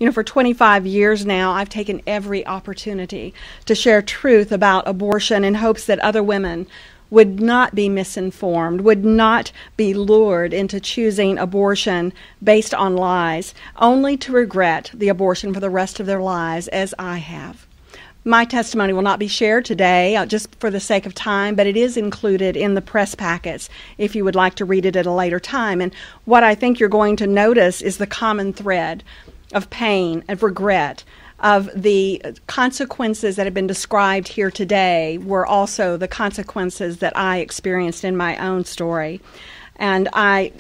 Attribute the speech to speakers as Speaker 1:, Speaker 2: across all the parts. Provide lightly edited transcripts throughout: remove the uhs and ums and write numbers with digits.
Speaker 1: You know, for 25 years now, I've taken every opportunity to share truth about abortion in hopes that other women would not be misinformed, would not be lured into choosing abortion based on lies, only to regret the abortion for the rest of their lives, as I have. My testimony will not be shared today, just for the sake of time, but it is included in the press packets if you would like to read it at a later time. And what I think you're going to notice is the common thread of pain, of regret, of the consequences that have been described here today were also the consequences that I experienced in my own story. And I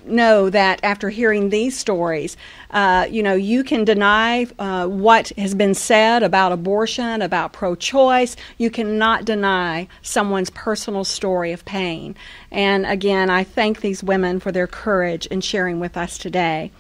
Speaker 1: know that after hearing these stories, you can deny what has been said about abortion, about pro-choice. You cannot deny someone's personal story of pain. And again, I thank these women for their courage in sharing with us today.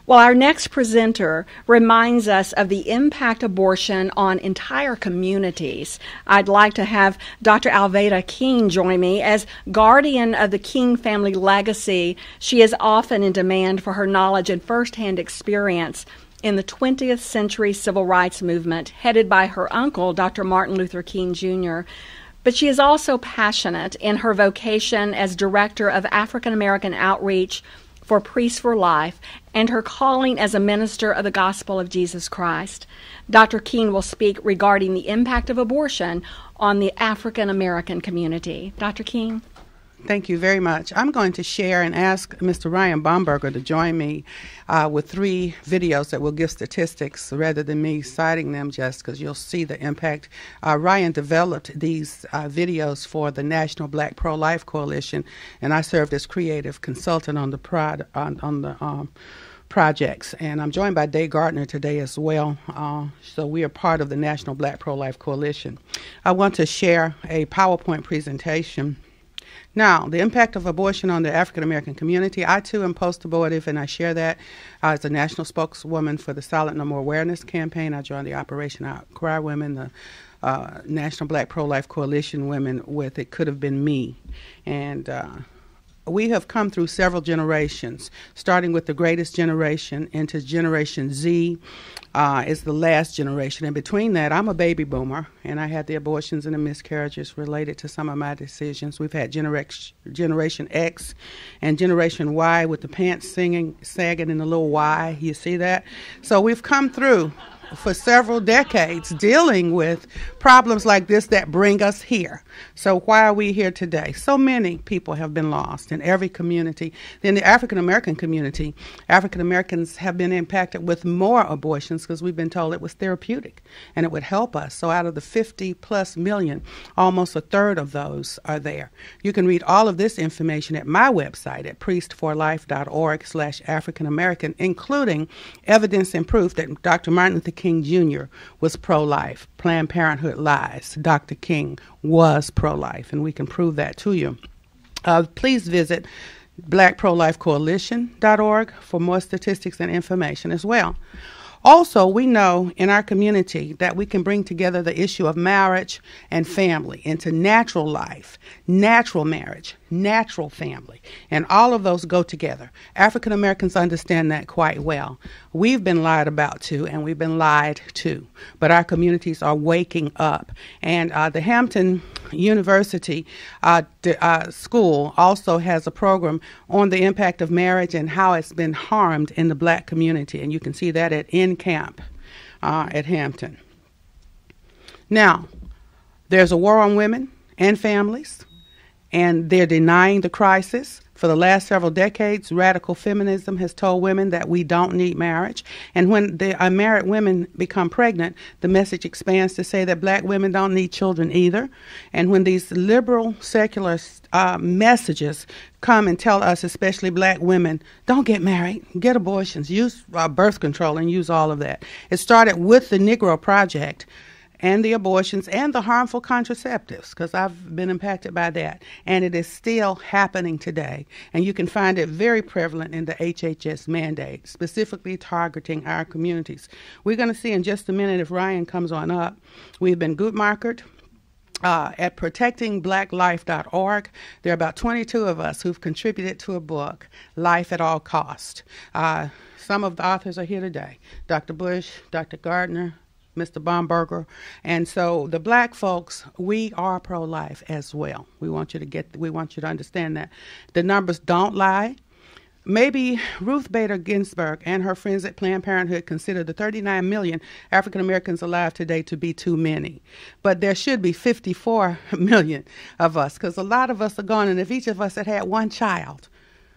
Speaker 1: Well, our next presenter reminds us of the impact of abortion on entire communities. I'd like to have Dr. Alveda King join me. As guardian of the King family legacy, she is often in demand for her knowledge and firsthand experience in the 20th century civil rights movement, headed by her uncle, Dr. Martin Luther King, Jr., but she is also passionate in her vocation as Director of African American Outreach for Priests for Life and her calling as a minister of the gospel of Jesus Christ. Dr. King will speak regarding the impact of abortion on the African American community. Dr. King?
Speaker 2: Thank you very much. I'm going to share and ask Mr. Ryan Bomberger to join me with 3 videos that will give statistics rather than me citing them, just because you'll see the impact. Ryan developed these videos for the National Black Pro-Life Coalition, and I served as creative consultant on the projects. And I'm joined by Day Gardner today as well. So we are part of the National Black Pro-Life Coalition. I want to share a PowerPoint presentation. Now, the impact of abortion on the African American community. I too am post-abortive, and I share that as a national spokeswoman for the Silent No More Awareness campaign. I joined the Operation Outcry Women, the National Black Pro-Life Coalition Women with It Could Have Been Me. And we have come through several generations, starting with the greatest generation into Generation Z is the last generation. And between that, I'm a baby boomer, and I had the abortions and the miscarriages related to some of my decisions. We've had Generation X and Generation Y with the pants sagging and the little Y. You see that? So we've come through for several decades dealing with problems like this that bring us here. So why are we here today? So many people have been lost in every community. In the African American community, African Americans have been impacted with more abortions because we've been told it was therapeutic and it would help us. So out of the 50+ million, almost a third of those are there. You can read all of this information at my website at priestforlife.org/African American, including evidence and proof that Dr. Martin Luther King Jr. was pro-life. Planned Parenthood lies. Dr. King was pro-life, and we can prove that to you. Please visit blackprolifecoalition.org for more statistics and information as well. Also, we know in our community that we can bring together the issue of marriage and family into natural life, natural marriage, natural family, and all of those go together. African Americans understand that quite well. We've been lied about too, and we've been lied to, but our communities are waking up. And the Hampton University school also has a program on the impact of marriage and how it's been harmed in the black community, and you can see that at camp at Hampton. Now, there's a war on women and families, and they're denying the crisis. For the last several decades, radical feminism has told women that we don't need marriage. And when the married women become pregnant, the message expands to say that black women don't need children either. And when these liberal, secular messages come and tell us, especially black women, don't get married, get abortions, use birth control, and use all of that. It started with the Negro Project and the abortions and the harmful contraceptives, because I've been impacted by that. And it is still happening today. And you can find it very prevalent in the HHS mandate, specifically targeting our communities. We're going to see in just a minute, if Ryan comes on up, we've been Guttmachered. at protectingblacklife.org. There are about 22 of us who've contributed to a book, Life at All Cost. Some of the authors are here today, Dr. Bush, Dr. Gardner, Mr. Bomberger. And so the black folks, we are pro-life as well. We want you to understand that. The numbers don't lie. Maybe Ruth Bader Ginsburg and her friends at Planned Parenthood consider the 39 million African Americans alive today to be too many. But there should be 54 million of us, because a lot of us are gone, and if each of us had had one child,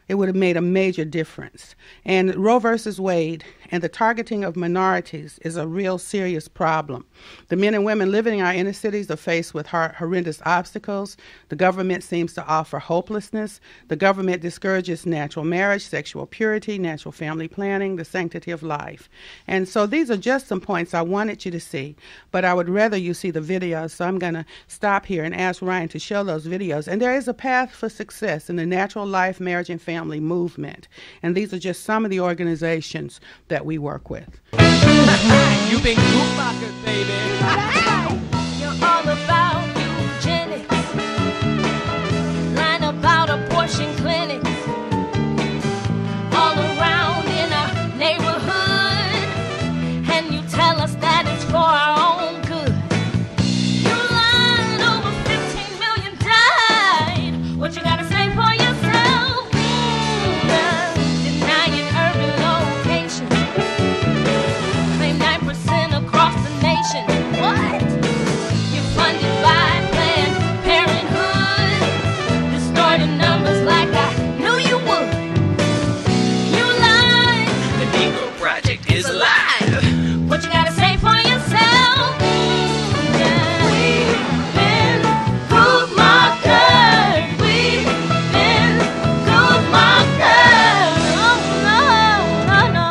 Speaker 2: it would have made a major difference. And Roe versus Wade and the targeting of minorities is a real serious problem. The men and women living in our inner cities are faced with horrendous obstacles. The government seems to offer hopelessness. The government discourages natural marriage, sexual purity, natural family planning, the sanctity of life. And so these are just some points I wanted you to see, but I would rather you see the videos, so I'm going to stop here and ask Ryan to show those videos. And there is a path for success in the natural life, marriage, and family movement. And these are just some of the organizations that we work with.
Speaker 3: You've been Schumacher, baby.
Speaker 4: You're all about eugenics. Line about abortion clinics. All around in our neighborhood. And you tell us that it's for our own good. You lied, over 15 million died. What you gotta say for yourself? Denying urban location. Claim 9% across the nation. What? You're funded by Planned Parenthood. Distorting numbers like I knew you would. You lied.
Speaker 3: The Negro Project is alive.
Speaker 4: What you gotta say for yourself? We've been good markered. We've been good markered. Oh, no, no, no.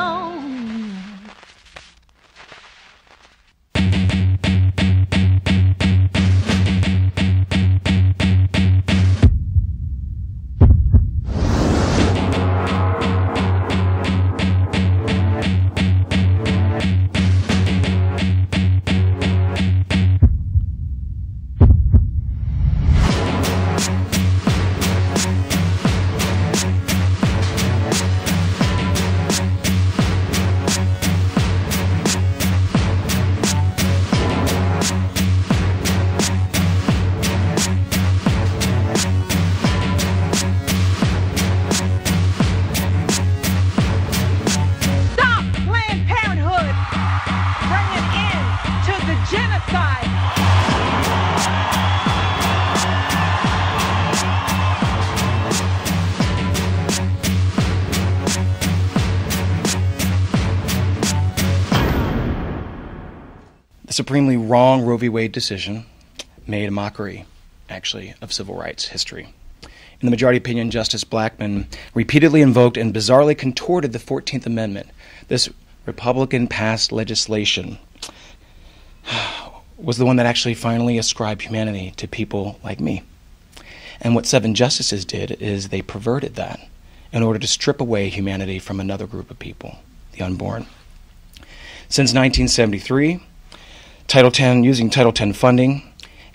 Speaker 5: Stop Planned Parenthood! Bring an end to the genocide!
Speaker 6: The supremely wrong Roe v. Wade decision made a mockery, actually, of civil rights history. In the majority opinion, Justice Blackmun repeatedly invoked and bizarrely contorted the 14th Amendment. This Republican-passed legislation was the one that actually finally ascribed humanity to people like me. And what 7 justices did is they perverted that in order to strip away humanity from another group of people, the unborn. Since 1973, using Title X funding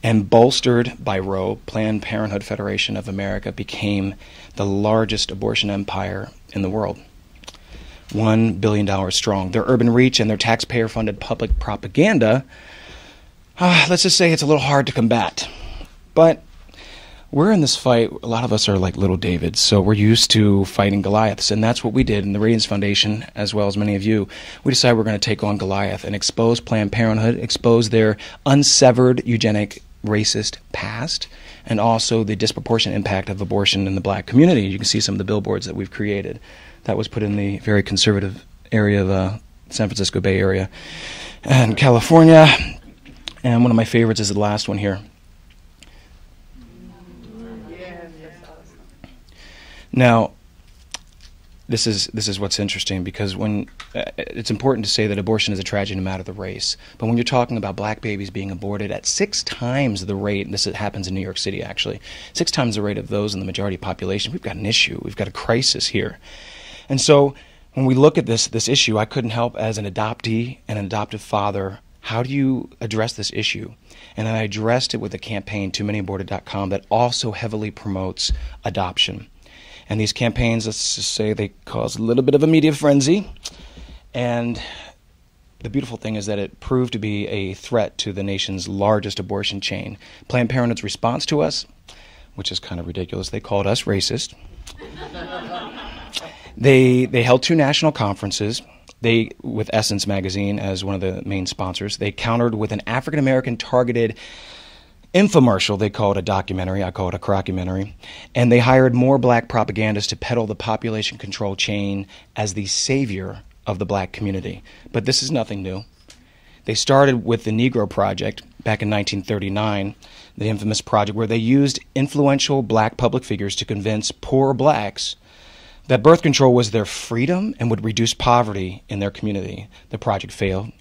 Speaker 6: and bolstered by Roe, Planned Parenthood Federation of America became the largest abortion empire in the world. $1 billion strong. Their urban reach and their taxpayer-funded public propaganda, let's just say it's a little hard to combat. But we're in this fight, a lot of us are like little Davids, so we're used to fighting Goliaths, and that's what we did in the Radiance Foundation, as well as many of you. We decided we're going to take on Goliath and expose Planned Parenthood, expose their unsevered eugenic racist past, and also the disproportionate impact of abortion in the black community. You can see some of the billboards that we've created. That was put in the very conservative area of San Francisco Bay Area and California. And one of my favorites is the last one here. Now, this is what's interesting, because when it's important to say that abortion is a tragedy no matter the race, but when you're talking about black babies being aborted at 6 times the rate, and this happens in New York City actually, 6 times the rate of those in the majority population, we've got an issue, we've got a crisis here. And so when we look at this issue, I couldn't help as an adoptee and an adoptive father how do you address this issue? And I addressed it with a campaign, TooManyAborted.com, that also heavily promotes adoption. And these campaigns, let's just say they cause a little bit of a media frenzy. And the beautiful thing is that it proved to be a threat to the nation's largest abortion chain. Planned Parenthood's response to us, which is kind of ridiculous, they called us racist. They held 2 national conferences. They, with Essence magazine as one of the main sponsors, they countered with an African-American targeted infomercial. They call it a documentary. I call it a crockumentary. And they hired more black propagandists to peddle the population control chain as the savior of the black community. But this is nothing new. They started with the Negro Project back in 1939, the infamous project where they used influential black public figures to convince poor blacks that birth control was their freedom and would reduce poverty in their community. The project failed.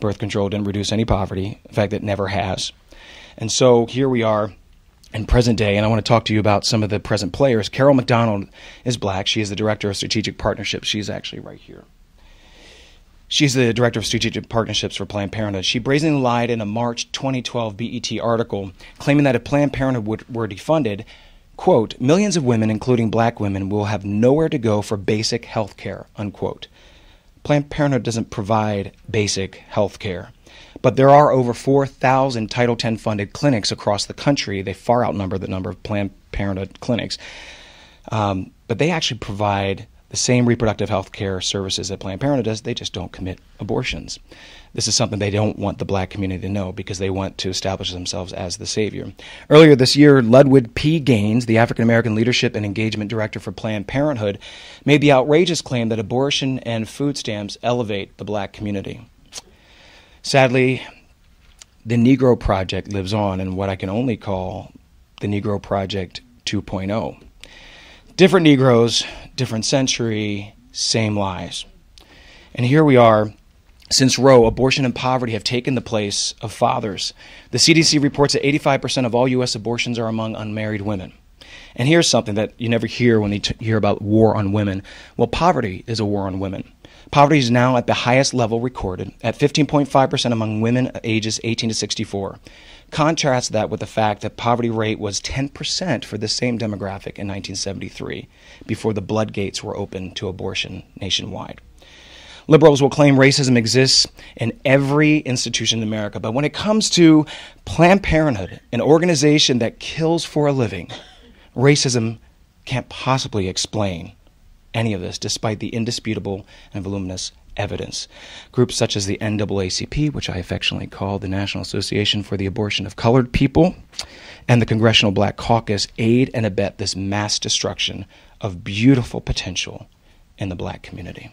Speaker 6: Birth control didn't reduce any poverty. In fact, it never has. And so here we are in present day, and I want to talk to you about some of the present players. Carol McDonald is black. She is the Director of Strategic Partnerships. She's actually right here. She's the Director of Strategic Partnerships for Planned Parenthood. She brazenly lied in a March 2012 BET article, claiming that if Planned Parenthood were defunded, quote, millions of women, including black women, will have nowhere to go for basic health care, unquote. Planned Parenthood doesn't provide basic health care, but there are over 4,000 Title X funded clinics across the country. They far outnumber the number of Planned Parenthood clinics. But they actually provide the same reproductive health care services that Planned Parenthood does. They just don't commit abortions. This is something they don't want the black community to know because they want to establish themselves as the savior. Earlier this year, Ludwig P. Gaines, the African-American Leadership and Engagement Director for Planned Parenthood, made the outrageous claim that abortion and food stamps elevate the black community. Sadly, the Negro Project lives on in what I can only call the Negro Project 2.0. Different Negroes, different century, same lies. And here we are. Since Roe, abortion and poverty have taken the place of fathers. The CDC reports that 85% of all U.S. abortions are among unmarried women. And here's something that you never hear when you hear about war on women. Well, poverty is a war on women. Poverty is now at the highest level recorded, at 15.5% among women ages 18 to 64. Contrast that with the fact that poverty rate was 10% for the same demographic in 1973, before the floodgates were open to abortion nationwide. Liberals will claim racism exists in every institution in America, but when it comes to Planned Parenthood, an organization that kills for a living, racism can't possibly explain any of this, despite the indisputable and voluminous evidence. Groups such as the NAACP, which I affectionately call the National Association for the Abortion of Colored People, and the Congressional Black Caucus aid and abet this mass destruction of beautiful potential in the black community.